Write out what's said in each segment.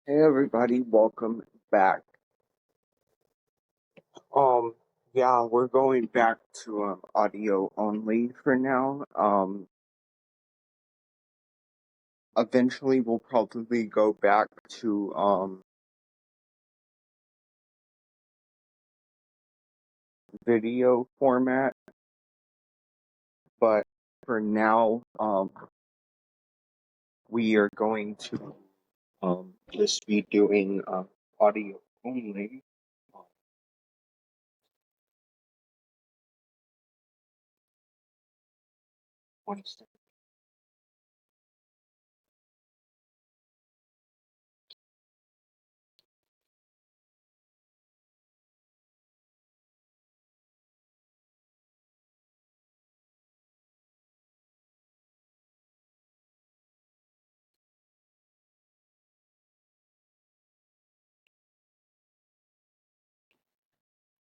Hey everybody, welcome back. Um, yeah, we're going back to audio only for now. Eventually we'll probably go back to video format, but for now, we are going to just be doing audio only. One second.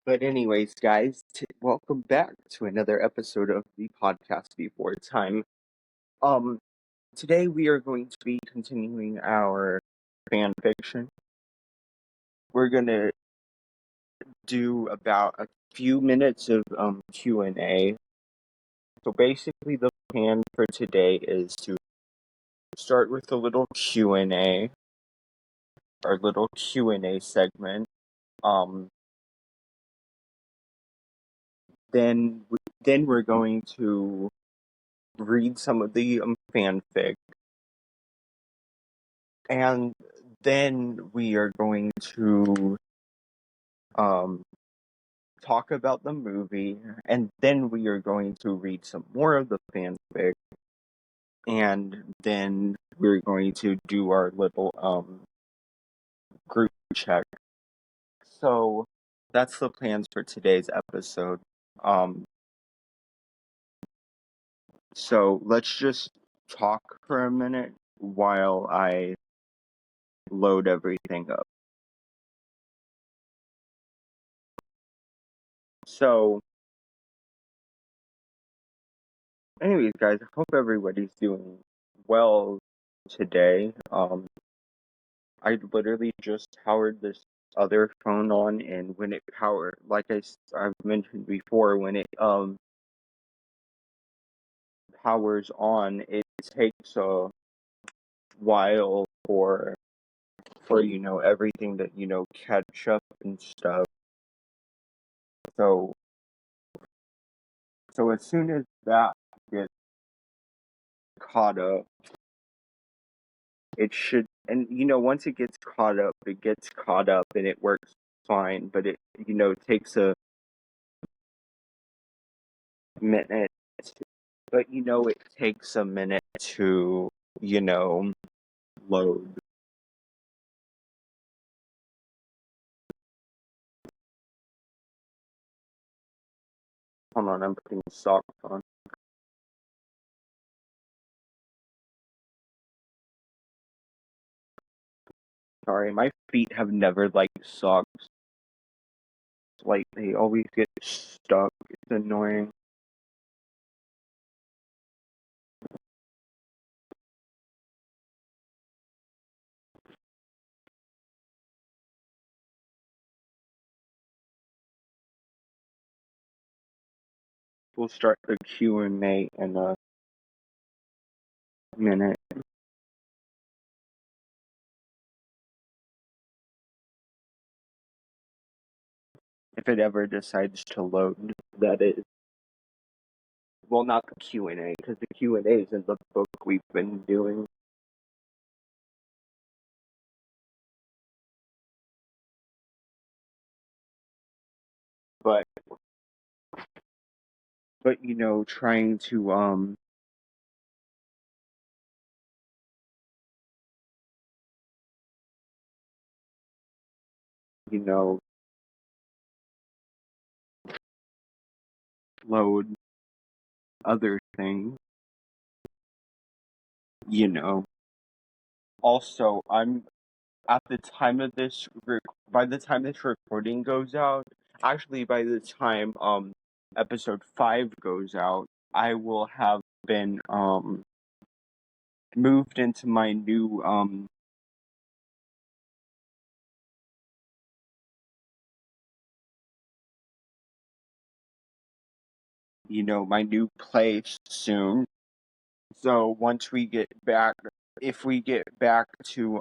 But anyways, guys, welcome back to another episode of the podcast Before Time. Um, Today we are going to be continuing our fan fiction. We're gonna do about a few minutes of Q&A. So basically the plan for today is to start with a little Q&A, our little Q&A segment. Um then we're going to read some of the fanfic, and then we are going to um talk about the movie, and then we are going to read some more of the fanfic, and then we're going to do our little group check. So that's the plans for today's episode. Um so let's just talk for a minute while I load everything up. So anyways, guys, I hope everybody's doing well today. I literally just powered this other phone on, and when it powered, like I've mentioned before, when it powers on, it takes a while for everything to catch up and stuff. So as soon as that gets caught up, it should, and once it gets caught up and it works fine. But it takes a minute. But it takes a minute to load. Hold on, I'm putting socks on. Sorry, my feet have never liked socks. Like, they always get stuck. It's annoying. We'll start the Q&A in a minute. If it ever decides to load, that is. Well, not the Q&A, because the Q&A is in the book we've been doing. But trying to you know load other things. Also, I'm at the time of this by the time this recording goes out, actually by the time episode 5 goes out, I will have been moved into my new my new place soon. So once we get back, if we get back to,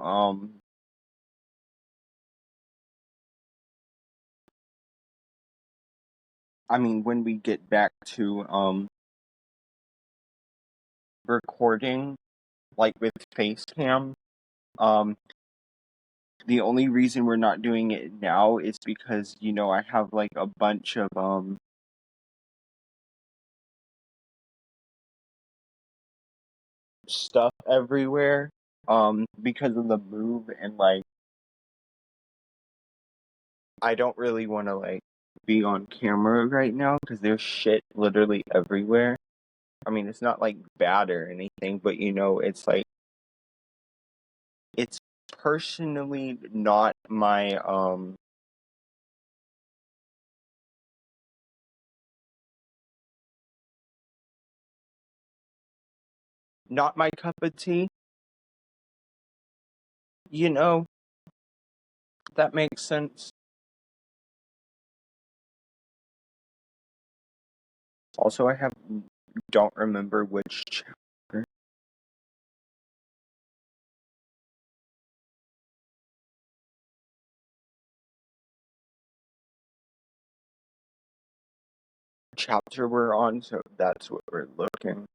when we get back to, recording, like with Facecam, um, the only reason we're not doing it now is because, I have like a bunch of, stuff everywhere, because of the move, and like, I don't really want to like be on camera right now because there's shit literally everywhere. I mean, it's not like bad or anything, but it's like, it's personally not my cup of tea. You know, that makes sense. Also, I don't remember which chapter. Chapter we're on, so that's what we're looking.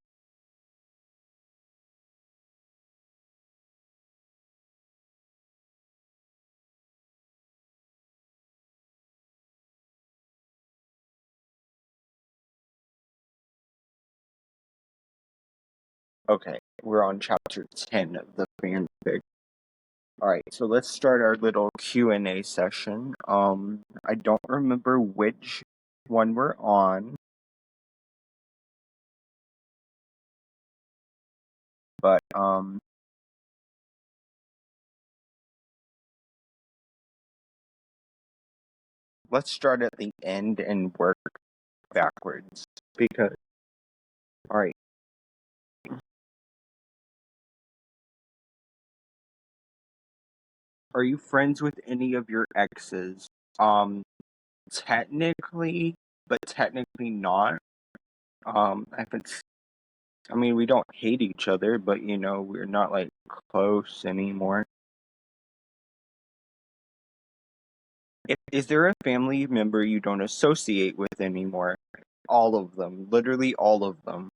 Okay, we're on chapter 10 of the fanfic. Alright, so let's start our little Q&A session. I don't remember which one we're on, but, let's start at the end and work backwards, because, alright. Are you friends with any of your exes? Technically, but technically not. I haven't. I mean, we don't hate each other, but we're not like close anymore. Is there a family member you don't associate with anymore? All of them, literally all of them.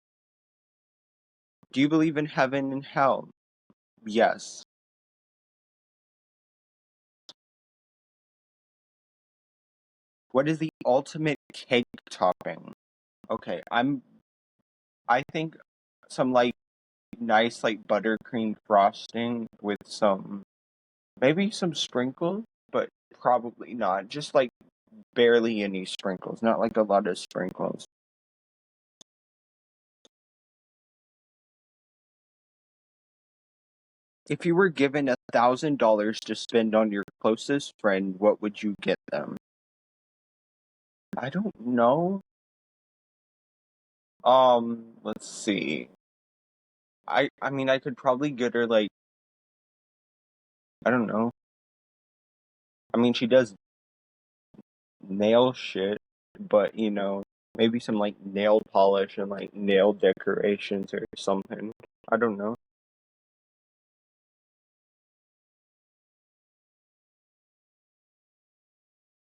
Do you believe in heaven and hell? Yes. What is the ultimate cake topping? Okay, I think some like nice like buttercream frosting with maybe some sprinkles, but probably not. Just like barely any sprinkles, not like a lot of sprinkles. If you were given $1,000 to spend on your closest friend, what would you get them? I don't know. Let's see. I mean, I could probably get her like, I don't know. I mean, she does nail shit, but maybe some like nail polish and like nail decorations or something. I don't know.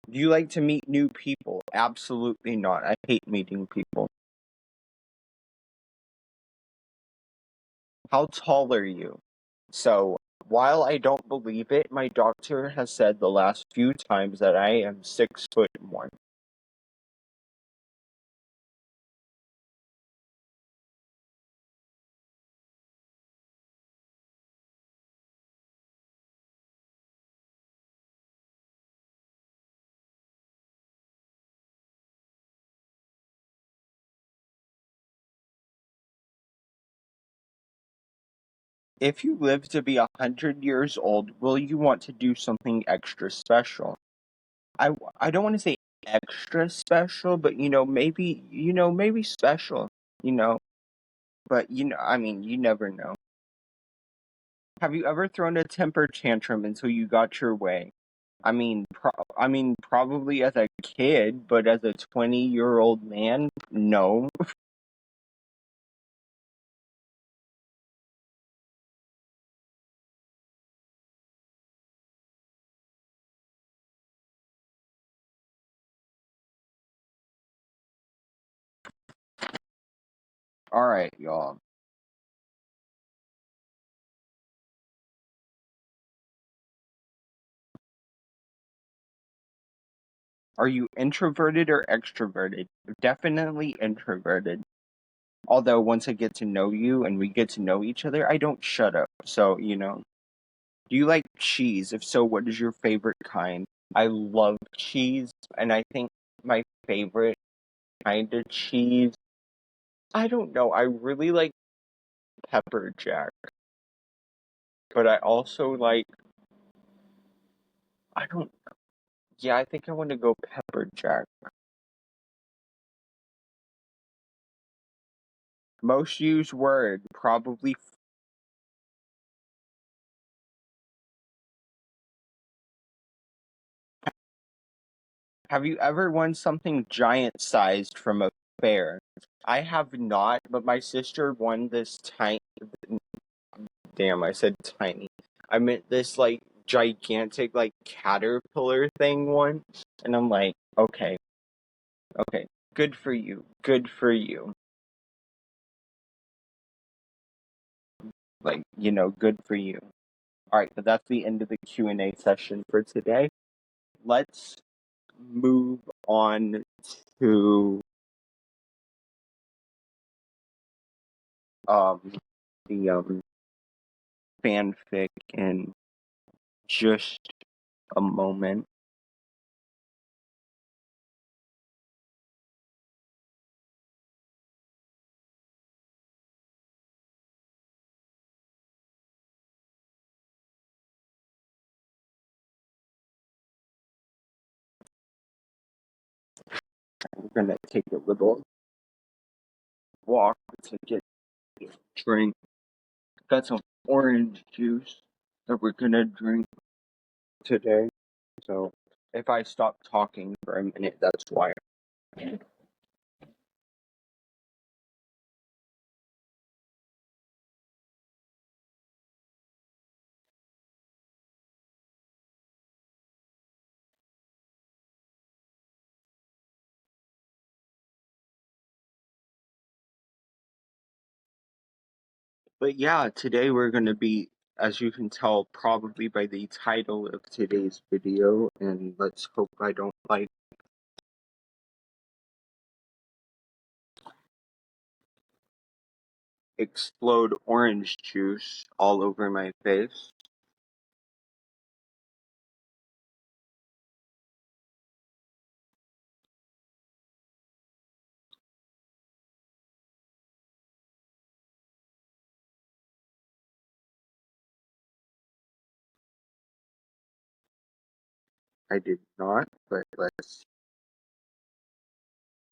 Do you like to meet new people? Absolutely not. I hate meeting people. How tall are you? So, while I don't believe it, my doctor has said the last few times that I am 6'1". If you live to be 100 years old, will you want to do something extra special? I don't want to say extra special, but maybe special, you know. But I mean, you never know. Have you ever thrown a temper tantrum until you got your way? Probably as a kid, but as a 20-year-old man, no. All right, y'all. Are you introverted or extroverted? Definitely introverted. Although once I get to know you and we get to know each other, I don't shut up. So, do you like cheese? If so, what is your favorite kind? I love cheese, and I think my favorite kind of cheese, I don't know. I really like pepper jack, but I also like, I don't, yeah, I think I want to go pepper jack. Most used word, probably. Have you ever won something giant sized from a fair? I have not, but my sister won this tiny. Damn, I said tiny. I meant this like gigantic like caterpillar thing once, and I'm like, okay, okay, good for you, good for you. Like, good for you. All right, but that's the end of the Q&A session for today. Let's move on to um the fanfic in just a moment. We're gonna take a little walk to get a drink. Got some orange juice that we're gonna drink today. So if I stop talking for a minute, that's why. But yeah, today we're gonna be, as you can tell, probably by the title of today's video, and let's hope I don't like explode orange juice all over my face. I did not, but let's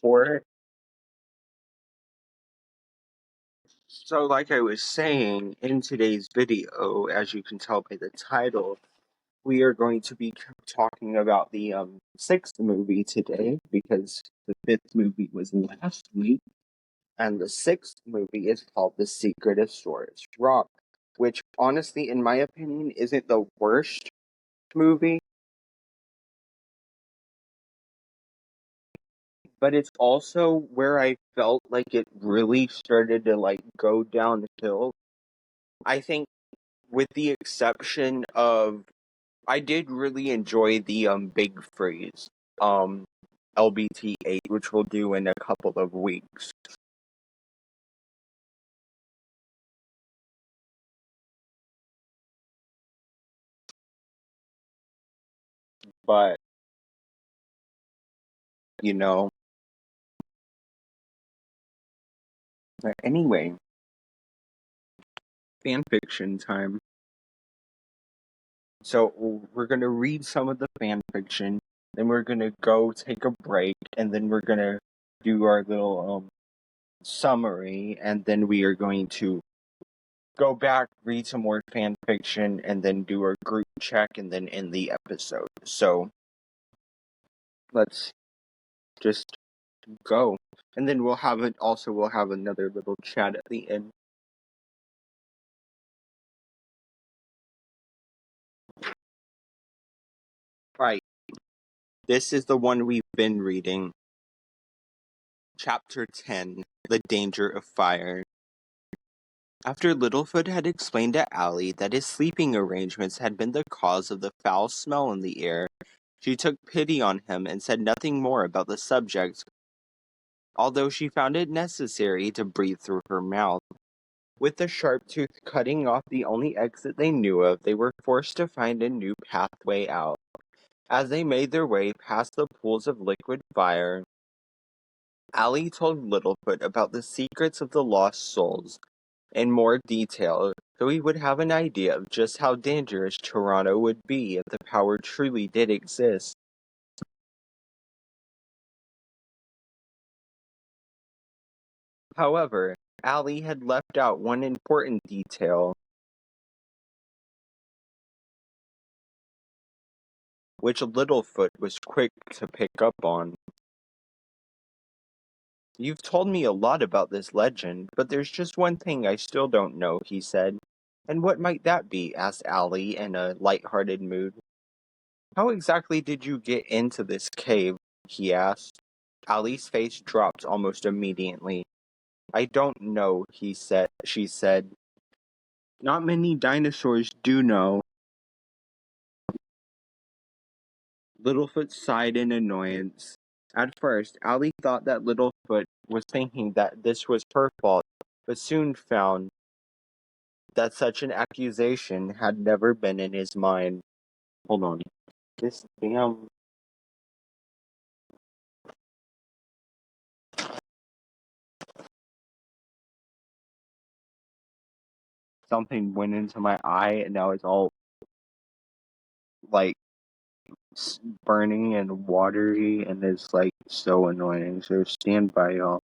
pour it. So, like I was saying, in today's video, as you can tell by the title, we are going to be talking about the sixth movie today because the fifth movie was last week, and the sixth movie is called The Secret of Saurus Rock, which honestly, in my opinion, isn't the worst movie, but it's also where I felt like it really started to like go downhill. I think with the exception of I did really enjoy the big freeze. Um LBT8, which we'll do in a couple of weeks. But, you know, anyway, fan fiction time. So we're gonna read some of the fan fiction, then we're gonna go take a break, and then we're gonna do our little summary, and then we are going to go back, read some more fan fiction, and then do a group check and then end the episode. So let's just go. And then we'll have another little chat at the end. Alright. This is the one we've been reading. Chapter 10, The Danger of Fire. After Littlefoot had explained to Allie that his sleeping arrangements had been the cause of the foul smell in the air, she took pity on him and said nothing more about the subject, although she found it necessary to breathe through her mouth. With the sharp tooth cutting off the only exit they knew of, they were forced to find a new pathway out. As they made their way past the pools of liquid fire, Allie told Littlefoot about the secrets of the lost souls in more detail, so he would have an idea of just how dangerous Toronto would be if the power truly did exist. However, Allie had left out one important detail, which Littlefoot was quick to pick up on. "You've told me a lot about this legend, but there's just one thing I still don't know," he said. "And what might that be?" asked Allie in a light-hearted mood. "How exactly did you get into this cave?" he asked. Allie's face dropped almost immediately. "I don't know," she said. "Not many dinosaurs do know." Littlefoot sighed in annoyance. At first, Allie thought that Littlefoot was thinking that this was her fault, but soon found that such an accusation had never been in his mind. Hold on. This damn... Something went into my eye and now it's all, like, burning and watery and it's, like, so annoying. So stand by, y'all.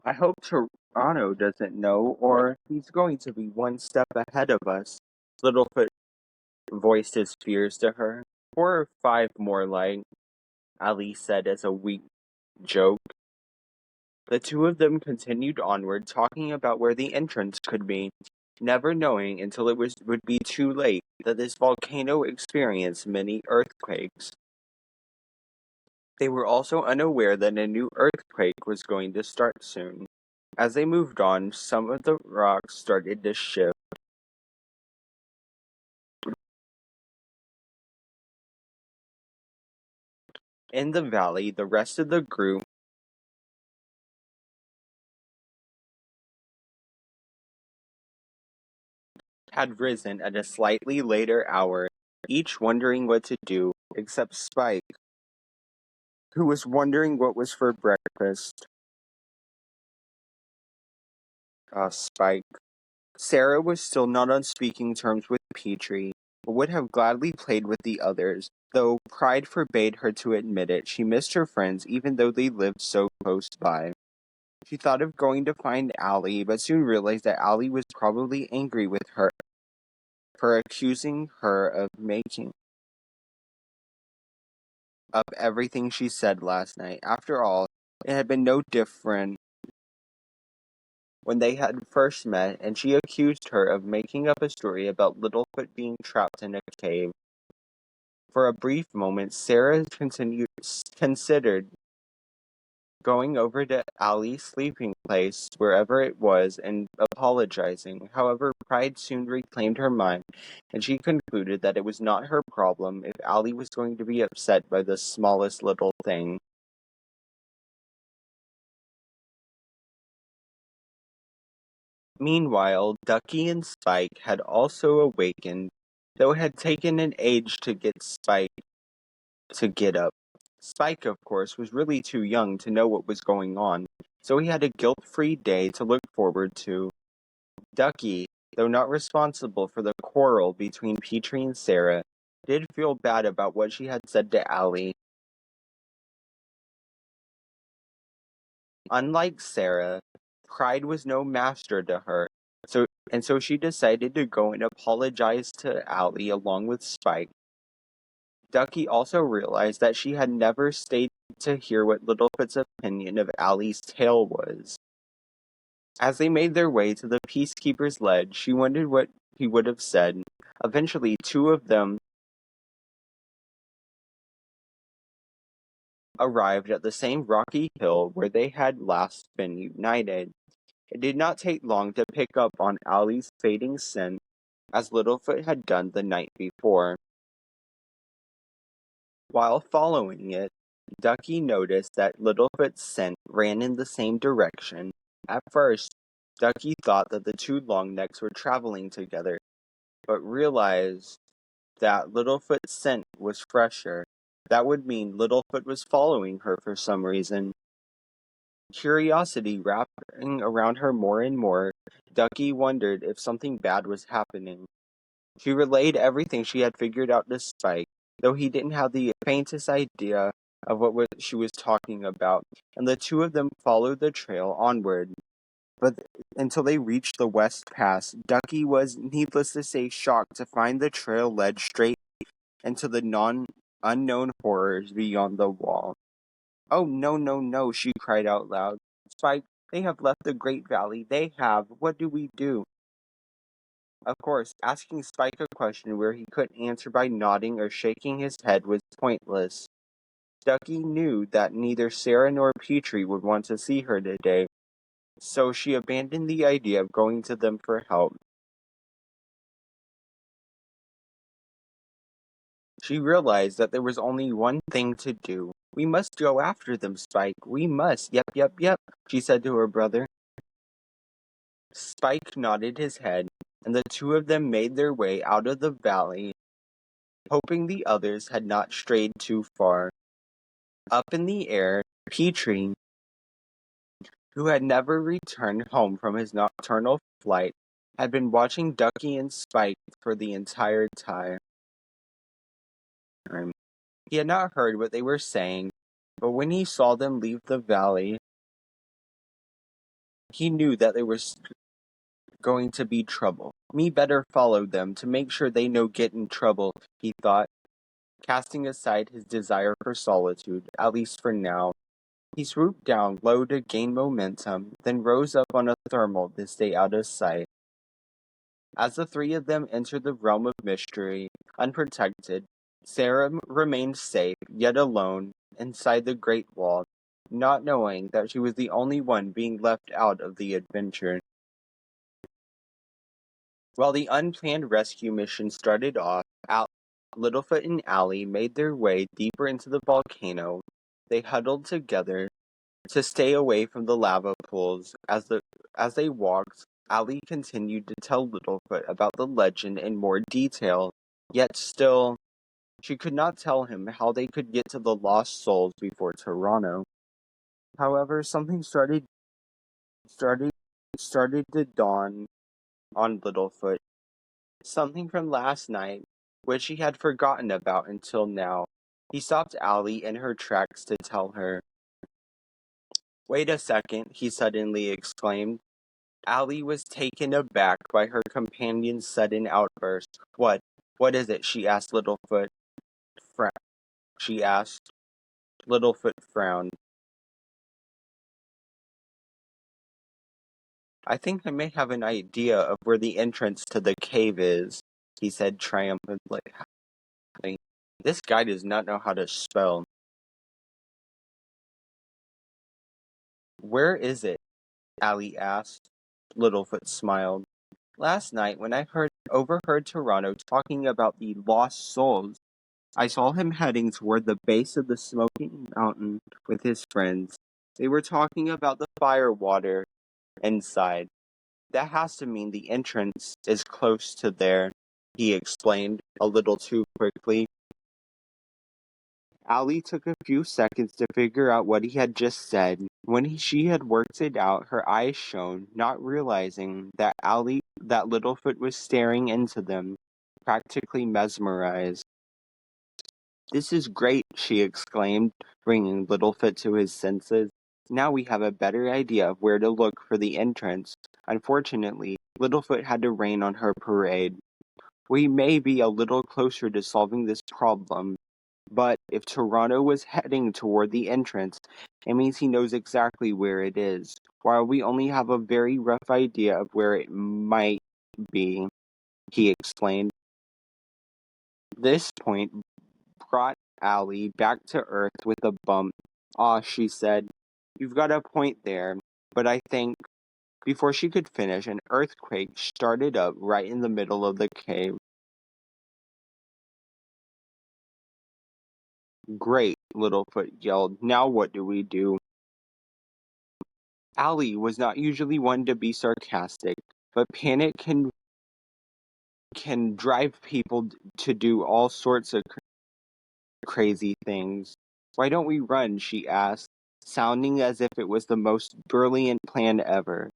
I hope Toronto doesn't know, or he's going to be one step ahead of us. Littlefoot voiced his fears to her. 4 or 5 more, like, Ali said as a weak joke. The two of them continued onward, talking about where the entrance could be, never knowing until it would be too late that this volcano experienced many earthquakes. They were also unaware that a new earthquake was going to start soon. As they moved on, some of the rocks started to shift. In the valley, the rest of the group had risen at a slightly later hour, each wondering what to do, except Spike, who was wondering what was for breakfast. Spike. Sarah was still not on speaking terms with Petrie, but would have gladly played with the others. Though pride forbade her to admit it, she missed her friends even though they lived so close by. She thought of going to find Allie, but soon realized that Allie was probably angry with her for accusing her of making up everything she said last night. After all, it had been no different when they had first met, and she accused her of making up a story about Littlefoot being trapped in a cave. For a brief moment, Sarah considered going over to Allie's sleeping place, wherever it was, and apologizing. However, pride soon reclaimed her mind, and she concluded that it was not her problem if Allie was going to be upset by the smallest little thing. Meanwhile, Ducky and Spike had also awakened, though it had taken an age to get Spike to get up. Spike, of course, was really too young to know what was going on, so he had a guilt-free day to look forward to. Ducky, though not responsible for the quarrel between Petrie and Sarah, did feel bad about what she had said to Allie. Unlike Sarah, pride was no master to her, so she decided to go and apologize to Allie along with Spike. Ducky also realized that she had never stayed to hear what Littlefoot's opinion of Allie's tale was. As they made their way to the Peacekeeper's ledge, she wondered what he would have said. Eventually, two of them arrived at the same rocky hill where they had last been united. It did not take long to pick up on Allie's fading scent, as Littlefoot had done the night before. While following it, Ducky noticed that Littlefoot's scent ran in the same direction. At first, Ducky thought that the two Longnecks were traveling together, but realized that Littlefoot's scent was fresher. That would mean Littlefoot was following her for some reason. Curiosity wrapping around her more and more, Ducky wondered if something bad was happening. She relayed everything she had figured out to Spike, though he didn't have the faintest idea of what she was talking about, and the two of them followed the trail onward. But until they reached the West Pass, Ducky was, needless to say, shocked to find the trail led straight into the unknown horrors beyond the wall. "Oh, no, no, no," she cried out loud. "Spike, they have left the Great Valley. They have. What do we do?" Of course, asking Spike a question where he couldn't answer by nodding or shaking his head was pointless. Ducky knew that neither Sarah nor Petrie would want to see her today, so she abandoned the idea of going to them for help. She realized that there was only one thing to do. "We must go after them, Spike. We must. Yep, yep, yep," she said to her brother. Spike nodded his head, and the two of them made their way out of the valley, hoping the others had not strayed too far. Up in the air, Petrie, who had never returned home from his nocturnal flight, had been watching Ducky and Spike for the entire time. He had not heard what they were saying, but when he saw them leave the valley, he knew that there was going to be trouble. "Me better follow them to make sure they no get in trouble," he thought, casting aside his desire for solitude, at least for now. He swooped down low to gain momentum, then rose up on a thermal to stay out of sight. As the three of them entered the realm of mystery, unprotected, Sarah remained safe, yet alone, inside the Great Wall, not knowing that she was the only one being left out of the adventure. While the unplanned rescue mission started off, Littlefoot and Allie made their way deeper into the volcano. They huddled together to stay away from the lava pools. As they walked, Allie continued to tell Littlefoot about the legend in more detail, yet still, she could not tell him how they could get to the lost souls before Toronto. However, something started to dawn on Littlefoot. Something from last night, which he had forgotten about until now. He stopped Allie in her tracks to tell her. "Wait a second," he suddenly exclaimed. Allie was taken aback by her companion's sudden outburst. What is it?" she asked Littlefoot. Littlefoot frowned. "I think I may have an idea of where the entrance to the cave is," he said triumphantly. "This guy does not know how to spell." "Where is it?" Allie asked. Littlefoot smiled. "Last night, when I overheard Toronto talking about the lost souls, I saw him heading toward the base of the smoking mountain with his friends. They were talking about the fire water inside. That has to mean the entrance is close to there," he explained, a little too quickly. Allie took a few seconds to figure out what he had just said. When she had worked it out, her eyes shone, not realizing that Littlefoot was staring into them, practically mesmerized. "This is great," she exclaimed, bringing Littlefoot to his senses. Now we have a better idea of where to look for the entrance. Unfortunately, Littlefoot had to rain on her parade. We may be a little closer to solving this problem, but if Toronto was heading toward the entrance, it means he knows exactly where it is, while we only have a very rough idea of where it might be, he explained. This point brought Allie back to Earth with a bump. "Ah," she said, "you've got a point there, but I think..." Before she could finish, an earthquake started up right in the middle of the cave. "Great," Littlefoot yelled. "Now what do we do?" Allie was not usually one to be sarcastic, but panic can drive people to do all sorts of crazy things. "Why don't we run?" she asked, sounding as if it was the most brilliant plan ever.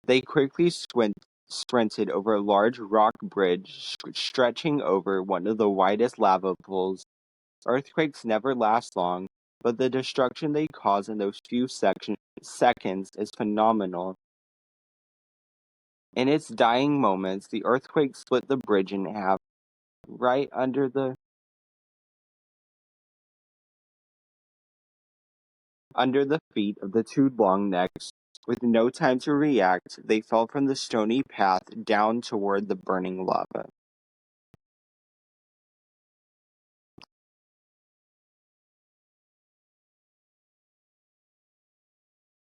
They quickly sprinted over a large rock bridge stretching over one of the widest lava pools. Earthquakes never last long, but the destruction they cause in those few seconds is phenomenal. In its dying moments, the earthquake split the bridge in half, right under the feet of the two long necks. With no time to react, they fell from the stony path down toward the burning lava.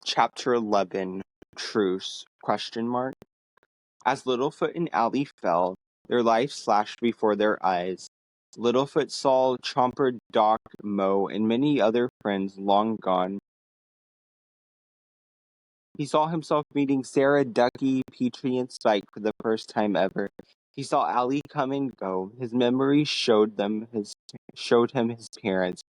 Chapter 11. Truce? As Littlefoot and Allie fell, their lives flashed before their eyes. Littlefoot saw Chomper, Doc, Mo, and many other friends long gone. He saw himself meeting Sarah, Ducky, Petrie, and Spike for the first time ever. He saw Allie come and go. His memories showed him his parents,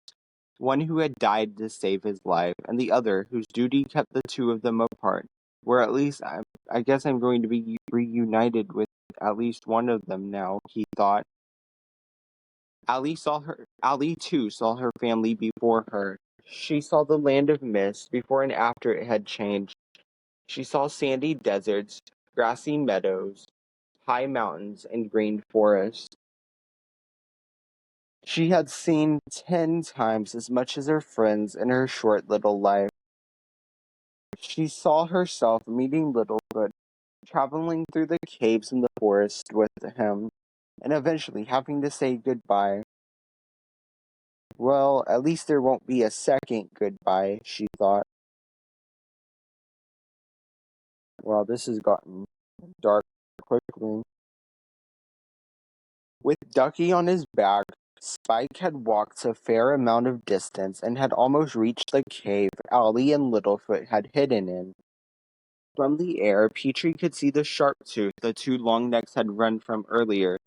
one who had died to save his life, and the other whose duty kept the two of them apart. Where at least I guess I'm going to be reunited with at least one of them now, he thought. Allie too saw her family before her. She saw the land of mist before and after it had changed. She saw sandy deserts, grassy meadows, high mountains, and green forests. She had seen 10 times as much as her friends in her short little life. She saw herself meeting Littlefoot, traveling through the caves and the forest with him, and eventually having to say goodbye. Well, at least there won't be a second goodbye, she thought. Well, this has gotten dark quickly. With Ducky on his back, Spike had walked a fair amount of distance and had almost reached the cave Allie and Littlefoot had hidden in. From the air, Petrie could see the sharp tooth the two long necks had run from earlier,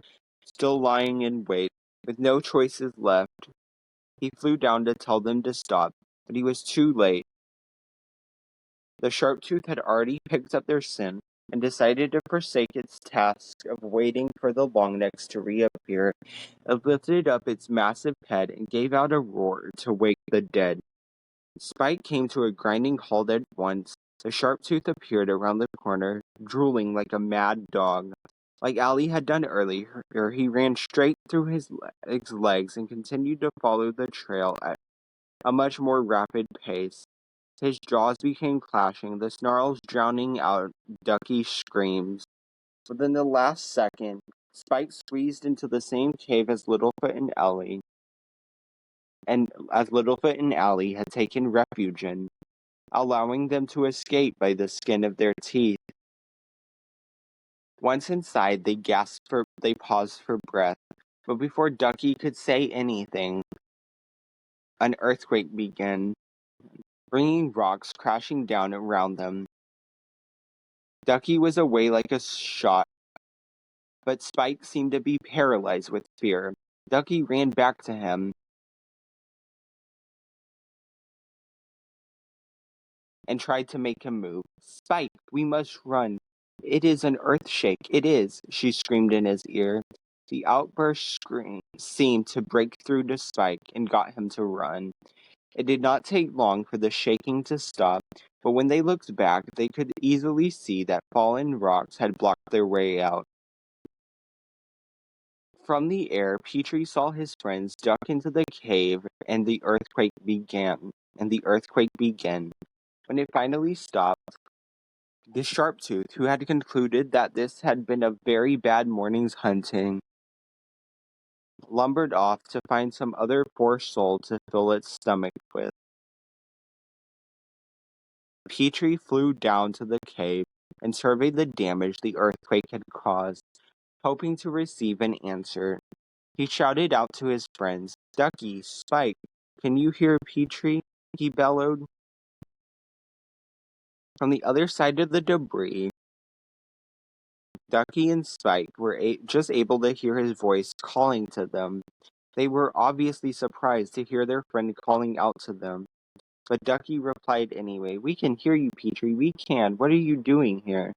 still lying in wait. With no choices left, he flew down to tell them to stop, but he was too late. The sharp tooth had already picked up their scent and decided to forsake its task of waiting for the longnecks to reappear. It lifted up its massive head and gave out a roar to wake the dead. Spike came to a grinding halt at once. The sharp tooth appeared around the corner, drooling like a mad dog. Like Allie had done earlier, he ran straight through his legs and continued to follow the trail at a much more rapid pace. His jaws became clashing, the snarls drowning out Ducky's screams. Within the last second, Spike squeezed into the same cave as Littlefoot and Allie had taken refuge in, allowing them to escape by the skin of their teeth. Once inside, they paused for breath, but before Ducky could say anything, an earthquake began, bringing rocks crashing down around them. Ducky was away like a shot, but Spike seemed to be paralyzed with fear. Ducky ran back to him and tried to make him move. "Spike, we must run. It is an earthshake, it is," she screamed in his ear. The outburst seemed to break through to Spike and got him to run. It did not take long for the shaking to stop, but when they looked back, they could easily see that fallen rocks had blocked their way out. From the air, Petrie saw his friends duck into the cave, and the earthquake began. When it finally stopped, the Sharptooth, who had concluded that this had been a very bad morning's hunting, lumbered off to find some other poor soul to fill its stomach with. Petrie flew down to the cave and surveyed the damage the earthquake had caused, hoping to receive an answer. He shouted out to his friends, "Ducky, Spike, can you hear Petrie?" he bellowed. From the other side of the debris, Ducky and Spike were just able to hear his voice calling to them. They were obviously surprised to hear their friend calling out to them. But Ducky replied anyway, "We can hear you, Petrie, we can. What are you doing here?"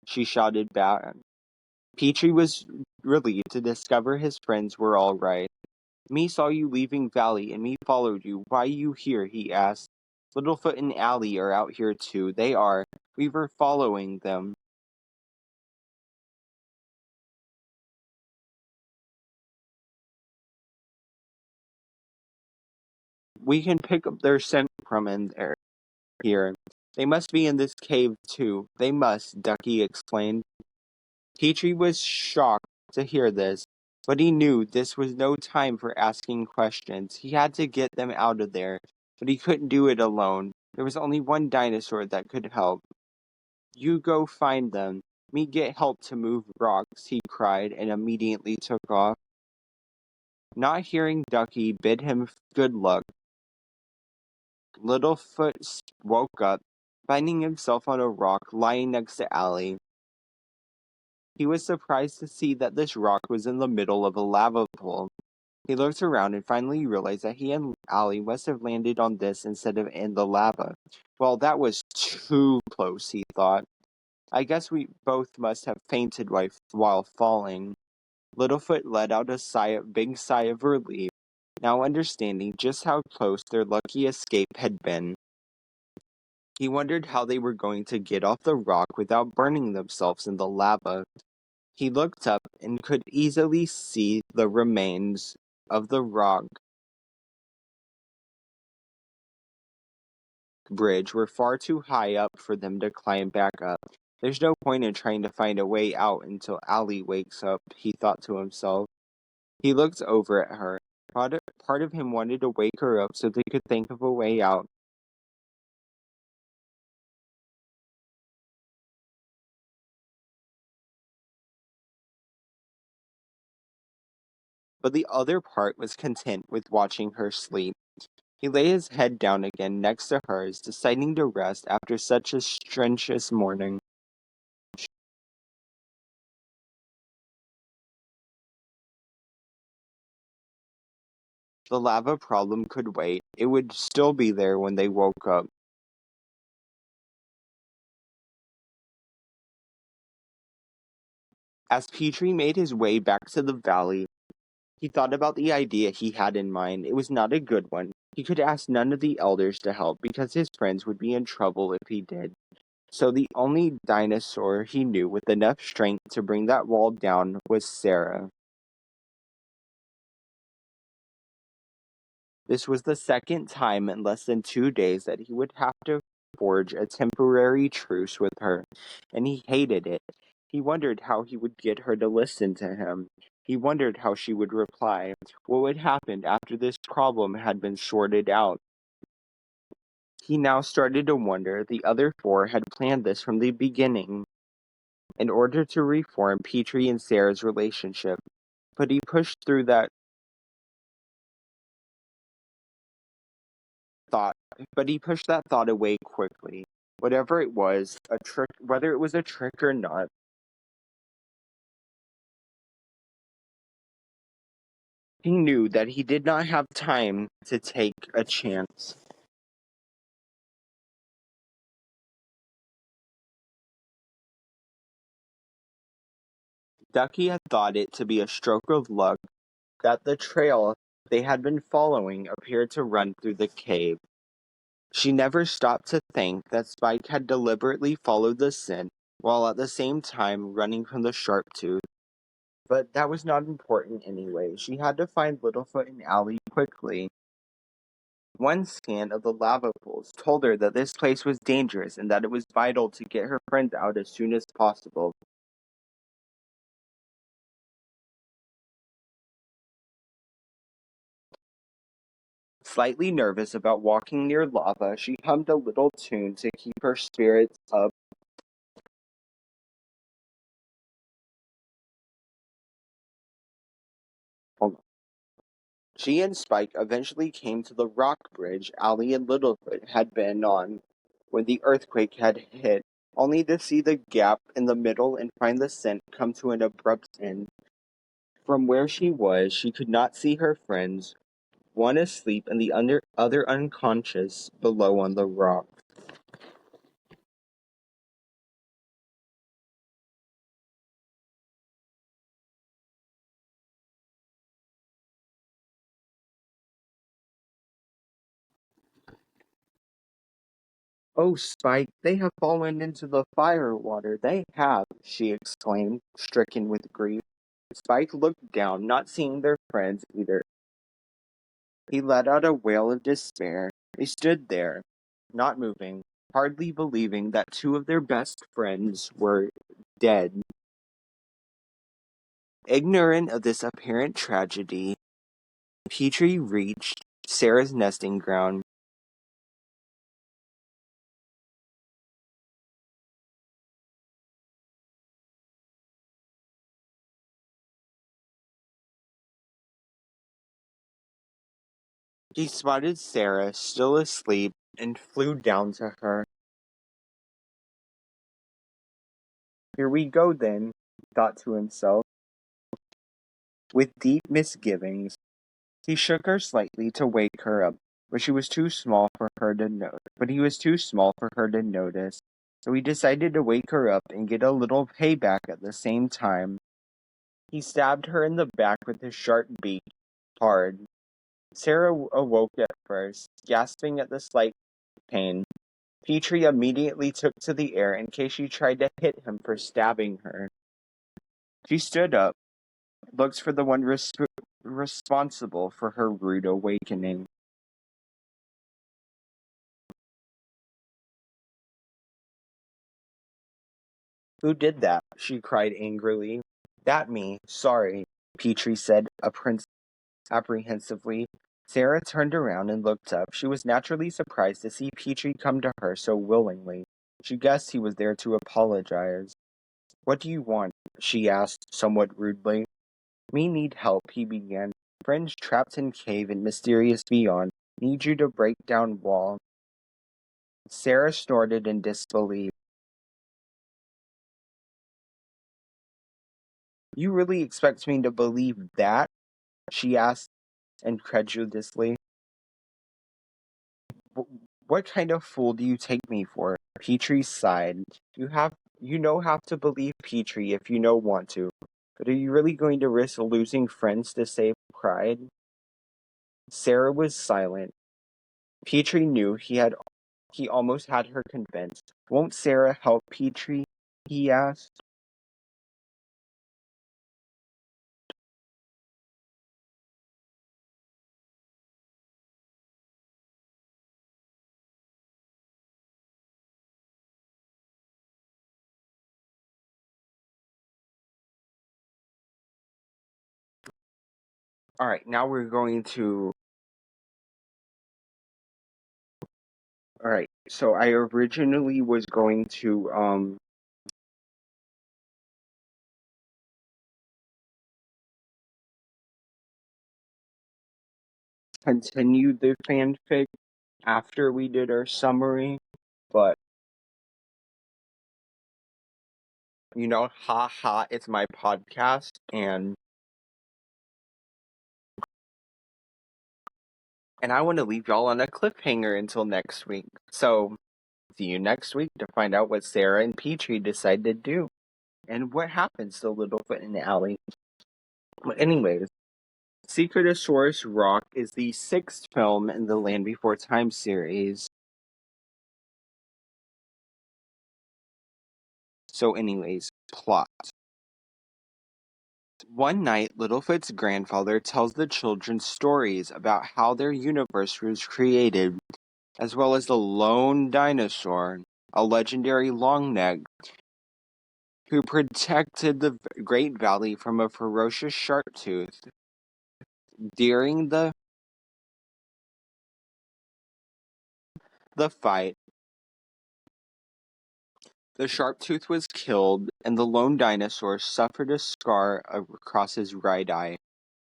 She shouted back. Petrie was relieved to discover his friends were all right. "Me saw you leaving Valley, and me followed you. Why you here?" he asked. "Littlefoot and Allie are out here too. They are. We were following them." "We can pick up their scent from in there. Here. They must be in this cave too. They must," Ducky explained. Petrie was shocked to hear this, but he knew this was no time for asking questions. He had to get them out of there, but he couldn't do it alone. There was only one dinosaur that could help. "You go find them. Me get help to move rocks," he cried, and immediately took off. Not hearing Ducky bid him good luck, Littlefoot woke up, finding himself on a rock lying next to Allie. He was surprised to see that this rock was in the middle of a lava pool. He looked around and finally realized that he and Allie must have landed on this instead of in the lava. Well, that was too close, he thought. I guess we both must have fainted while falling. Littlefoot let out a big sigh of relief, now understanding just how close their lucky escape had been. He wondered how they were going to get off the rock without burning themselves in the lava. He looked up and could easily see the remains of the rock bridge were far too high up for them to climb back up. "There's no point in trying to find a way out until Allie wakes up," he thought to himself. He looked over at her. Part of him wanted to wake her up so they could think of a way out. But the other part was content with watching her sleep. He lay his head down again next to hers, deciding to rest after such a strenuous morning. The lava problem could wait. It would still be there when they woke up. As Petrie made his way back to the valley, he thought about the idea he had in mind. It was not a good one. He could ask none of the elders to help because his friends would be in trouble if he did. So the only dinosaur he knew with enough strength to bring that wall down was Sarah. This was the second time in less than 2 days that he would have to forge a temporary truce with her, and he hated it. He wondered how he would get her to listen to him. He wondered how she would reply. What would happen after this problem had been sorted out? He now started to wonder the other four had planned this from the beginning in order to reform Petrie and Sarah's relationship. But he pushed through that thought, but he pushed that thought away quickly. Whatever it was, a trick, whether it was a trick or not, he knew that he did not have time to take a chance. Ducky had thought it to be a stroke of luck that the trail they had been following appeared to run through the cave. She never stopped to think that Spike had deliberately followed the scent, while at the same time running from the sharp tooth. But that was not important anyway. She had to find Littlefoot and Allie quickly. One scan of the lava pools told her that this place was dangerous and that it was vital to get her friends out as soon as possible. Slightly nervous about walking near lava, she hummed a little tune to keep her spirits up. She and Spike eventually came to the rock bridge Allie and Littlefoot had been on when the earthquake had hit, only to see the gap in the middle and find the scent come to an abrupt end. From where she was, she could not see her friends, one asleep and the other unconscious below on the rock. "Oh, Spike, they have fallen into the fire water, they have," she exclaimed, stricken with grief. Spike looked down, not seeing their friends either. He let out a wail of despair. They stood there, not moving, hardly believing that two of their best friends were dead. Ignorant of this apparent tragedy, Petrie reached Sarah's nesting ground. He spotted Sarah, still asleep, and flew down to her. "Here we go, then," he thought to himself. With deep misgivings, he shook her slightly to wake her up, but she was too small for her to notice. But he was too small for her to notice, so he decided to wake her up and get a little payback at the same time. He stabbed her in the back with his sharp beak, hard. Sarah awoke at first, gasping at the slight pain. Petrie immediately took to the air in case she tried to hit him for stabbing her. She stood up, looked for the one responsible for her rude awakening. "Who did that?" she cried angrily. "That me. Sorry," Petrie said apprehensively. Sarah turned around and looked up. She was naturally surprised to see Petrie come to her so willingly. She guessed he was there to apologize. "What do you want?" she asked, somewhat rudely. "Me need help," he began. "Friends trapped in cave and mysterious beyond. Need you to break down wall." Sarah snorted in disbelief. "You really expect me to believe that?" she asked incredulously. "What kind of fool do you take me for?" Petrie sighed. "You have to believe Petrie if you want to. But are you really going to risk losing friends to save pride?" Sarah was silent. Petrie knew he almost had her convinced. "Won't Sarah help Petrie?" he asked. Alright, now we're going to Alright, so I originally was going to continue the fanfic after we did our summary, but haha, it's my podcast, and I want to leave y'all on a cliffhanger until next week. So, see you next week to find out what Sarah and Petrie decide to do, and what happens to Littlefoot and Allie. But anyways, Secret of Saurus Rock is the 6th film in the Land Before Time series. So anyways, plot. One night, Littlefoot's grandfather tells the children stories about how their universe was created, as well as the lone dinosaur, a legendary longneck, who protected the Great Valley from a ferocious shark tooth. During the fight, the shark tooth was killed, and the lone dinosaur suffered a scar across his right eye.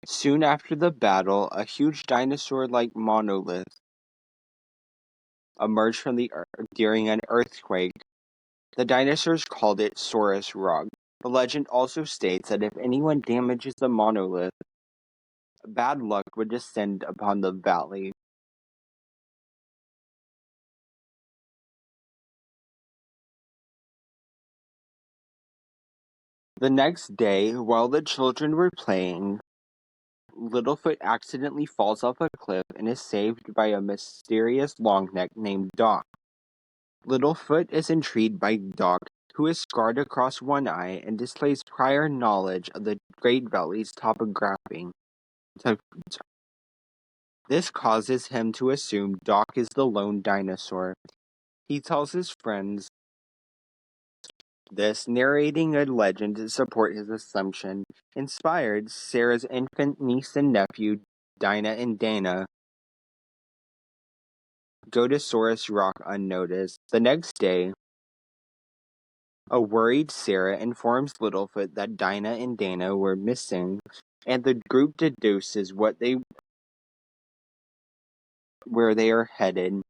Soon after the battle, a huge dinosaur-like monolith emerged from the earth during an earthquake. The dinosaurs called it Saurus Rock. The legend also states that if anyone damages the monolith, bad luck would descend upon the valley. The next day, while the children were playing, Littlefoot accidentally falls off a cliff and is saved by a mysterious longneck named Doc. Littlefoot is intrigued by Doc, who is scarred across one eye and displays prior knowledge of the Great Valley's topography. This causes him to assume Doc is the lone dinosaur. He tells his friends this, narrating a legend to support his assumption. Inspired, Sarah's infant niece and nephew, Dinah and Dana, go to Saurus Rock unnoticed. The next day, a worried Sarah informs Littlefoot that Dinah and Dana were missing, and the group deduces where they are headed.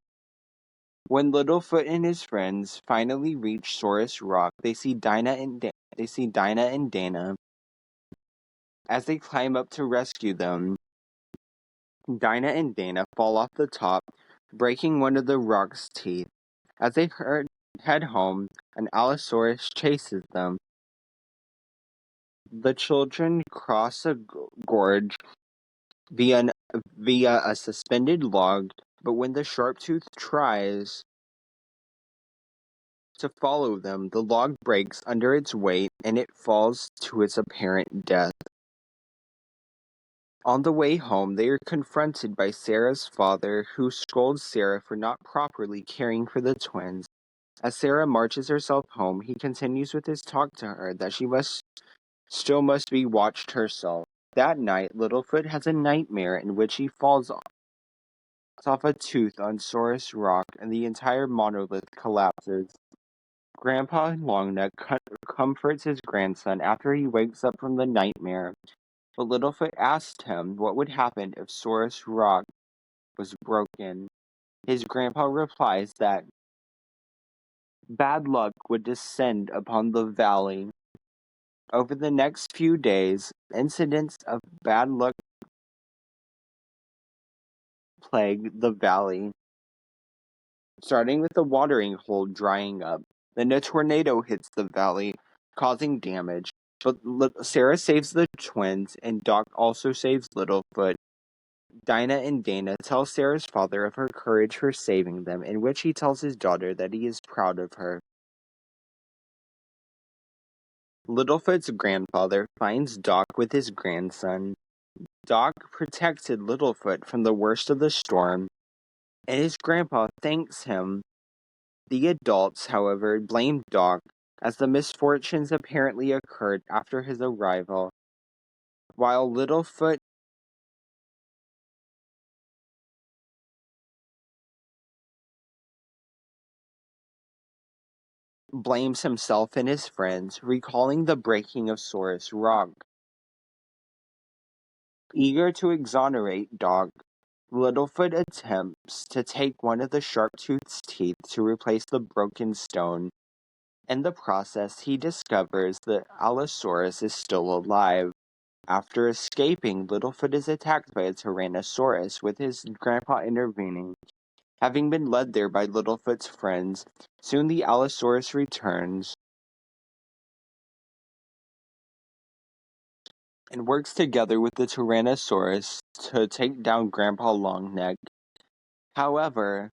When Littlefoot and his friends finally reach Saurus Rock, they see Dinah and Dana. As they climb up to rescue them, Dinah and Dana fall off the top, breaking one of the rock's teeth. As they head home, an Allosaurus chases them. The children cross a gorge via a suspended log, but when the sharp-tooth tries to follow them, the log breaks under its weight and it falls to its apparent death. On the way home, they are confronted by Sarah's father, who scolds Sarah for not properly caring for the twins. As Sarah marches herself home, he continues with his talk to her that she still must be watched herself. That night, Littlefoot has a nightmare in which he falls off a tooth on Saurus Rock and the entire monolith collapses. Grandpa Longneck comforts his grandson after he wakes up from the nightmare, but Littlefoot asks him what would happen if Saurus Rock was broken. His grandpa replies that bad luck would descend upon the valley. Over the next few days, incidents of bad luck plague the valley, starting with the watering hole drying up. Then a tornado hits the valley, causing damage. But Sarah saves the twins, and Doc also saves Littlefoot. Dinah and Dana tell Sarah's father of her courage for saving them, in which he tells his daughter that he is proud of her. Littlefoot's grandfather finds Doc with his grandson. Doc protected Littlefoot from the worst of the storm, and his grandpa thanks him. The adults, however, blame Doc, as the misfortunes apparently occurred after his arrival, while Littlefoot blames himself and his friends, recalling the breaking of Saurus Rock. Eager to exonerate Doc, Littlefoot attempts to take one of the sharp-tooth's teeth to replace the broken stone. In the process, he discovers that Allosaurus is still alive. After escaping, Littlefoot is attacked by a Tyrannosaurus, with his grandpa intervening. Having been led there by Littlefoot's friends, soon the Allosaurus returns. and works together with the Tyrannosaurus to take down Grandpa Longneck. However,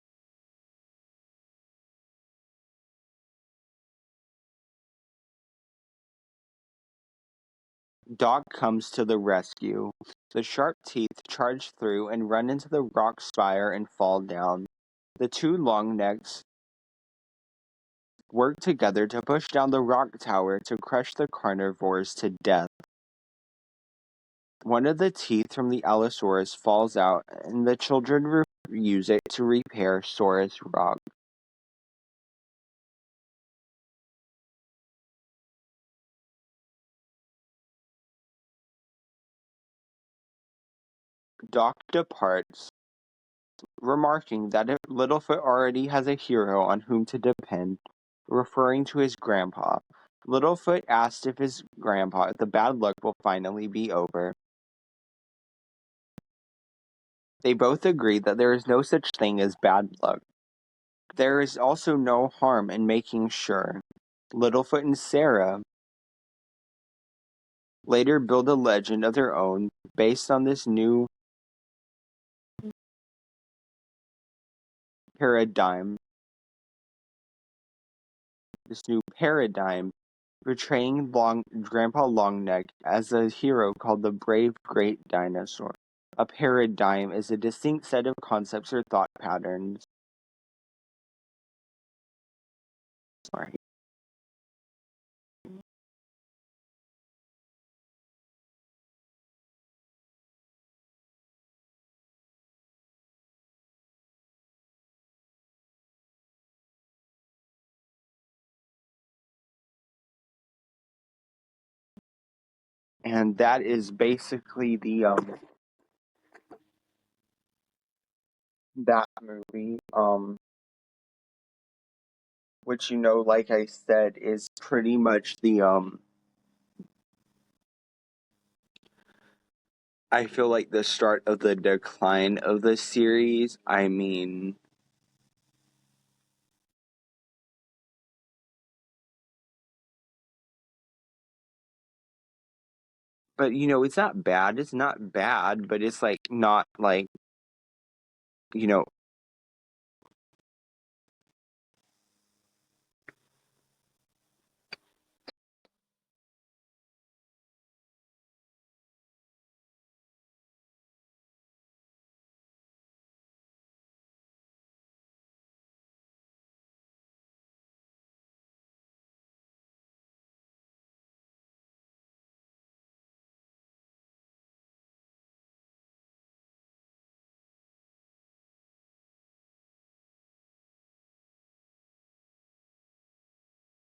Doc comes to the rescue. The sharp teeth charge through and run into the rock spire and fall down. The two Longnecks work together to push down the rock tower to crush the carnivores to death. One of the teeth from the Allosaurus falls out, and the children use it to repair Saurus Rock. Doc departs, remarking that Littlefoot already has a hero on whom to depend, referring to his grandpa. Littlefoot asks if his grandpa, the bad luck will finally be over. They both agree that there is no such thing as bad luck. There is also no harm in making sure. Littlefoot and Sarah later build a legend of their own based on this new paradigm. Portraying Grandpa Longneck as a hero called the Brave Great Dinosaur. A paradigm is a distinct set of concepts or thought patterns. Sorry. And that is basically that movie. Which like I said, is pretty much I feel like the start of the decline of the series. I mean, but it's not bad. It's not bad, but it's like not like